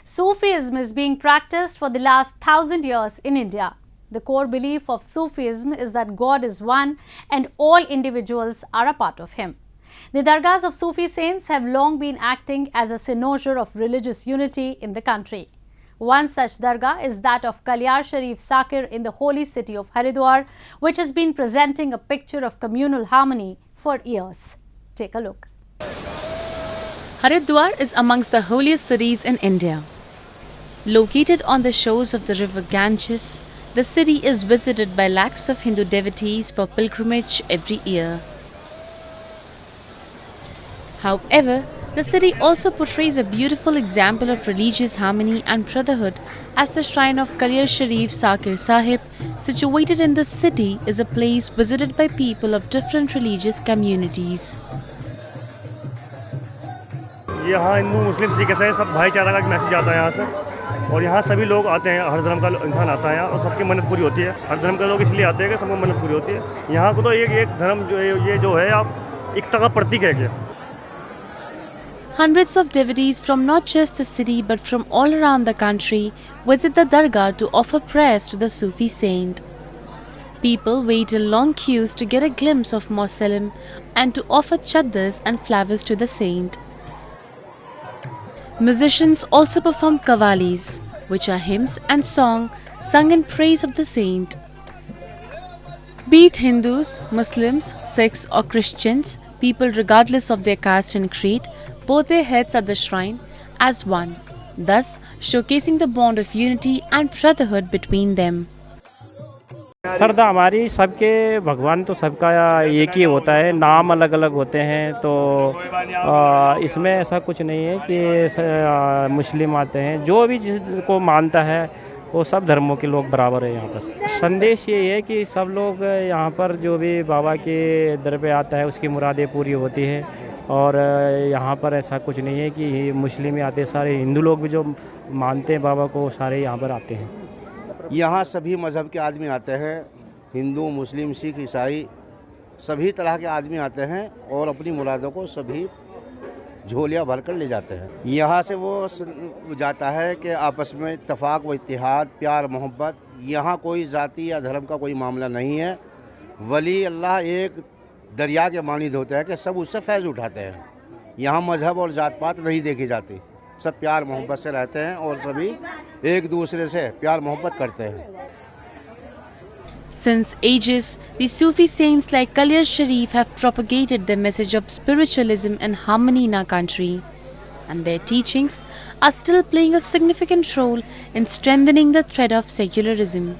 Sufism is being practiced for the last 1,000 years in India. The core belief of Sufism is that God is one and all individuals are a part of Him. The Dargahs of Sufi saints have long been acting as a cynosure of religious unity in the country. One such Dargah is that of Kaliyar Shareef Sakir in the holy city of Haridwar, which has been presenting a picture of communal harmony for years. Take a look. Haridwar is amongst the holiest cities in India. Located on the shores of the river Ganges, the city is visited by lakhs of Hindu devotees for pilgrimage every year. However, the city also portrays a beautiful example of religious harmony and brotherhood, as the shrine of Kaliyar Shareef Sakir Sahib, situated in this city, is a place visited by people of different religious communities. यहाँ हिंदू मुस्लिम सिख ईसाई सब भाईचारा का message आता है यहाँ से, और यहाँ सभी लोग आते हैं, हर धर्म का इंसान आता है और सबकी मन्नत पूरी होती है। हर धर्म के लोग इसलिए आते हैं कि सबको मन्नत पूरी होती है। यहाँ को तो एक धर्म जो है आप एकता का प्रतीक है क्या। Hundreds of devotees from not just the city but from all around the country visit the Dargah to offer prayers to the Sufi saint. People wait in long queues to get a glimpse of Mausoleum and to offer chadars and flowers to the saint. Musicians also perform qawwalis, which are hymns and song sung in praise of the saint. Be it Hindus, Muslims, Sikhs or Christians, people regardless of their caste and creed bow their heads at the shrine as one, thus showcasing the bond of unity and brotherhood between them. श्रद्धा हमारी सबके भगवान तो सबका एक ही होता है, नाम अलग अलग होते हैं, तो इसमें ऐसा कुछ नहीं है कि मुस्लिम आते हैं। जो भी जिसको मानता है वो सब धर्मों के लोग बराबर है यहाँ पर। संदेश ये है कि सब लोग यहाँ पर जो भी बाबा के दर पे आता है उसकी मुरादें पूरी होती है, और यहाँ पर ऐसा कुछ नहीं है कि मुस्लिम ही आते, सारे हिंदू लोग भी जो मानते हैं बाबा को सारे यहाँ पर आते हैं। यहाँ सभी मज़हब के आदमी आते हैं, हिंदू, मुस्लिम, सिख, ईसाई सभी तरह के आदमी आते हैं और अपनी मुरादों को सभी झोलियाँ भर कर ले जाते हैं। यहाँ से वो जाता है कि आपस में इत्तेफाक व इत्तेहाद, प्यार, मोहब्बत, यहाँ कोई ज़ाती या धर्म का कोई मामला नहीं है। वली अल्लाह एक दरिया के मानिंद होता है कि सब उससे फैज़ उठाते हैं। यहाँ मज़हब और ज़ात पात नहीं देखी जाती, सब प्यार मोहब्बत से रहते हैं और सभी एक दूसरे से प्यार मोहब्बत करते हैं। Since ages, the Sufi saints like Kaliyar Shareef have propagated the message of spiritualism and harmony in our country, and their teachings are still playing a significant role in strengthening the thread of secularism.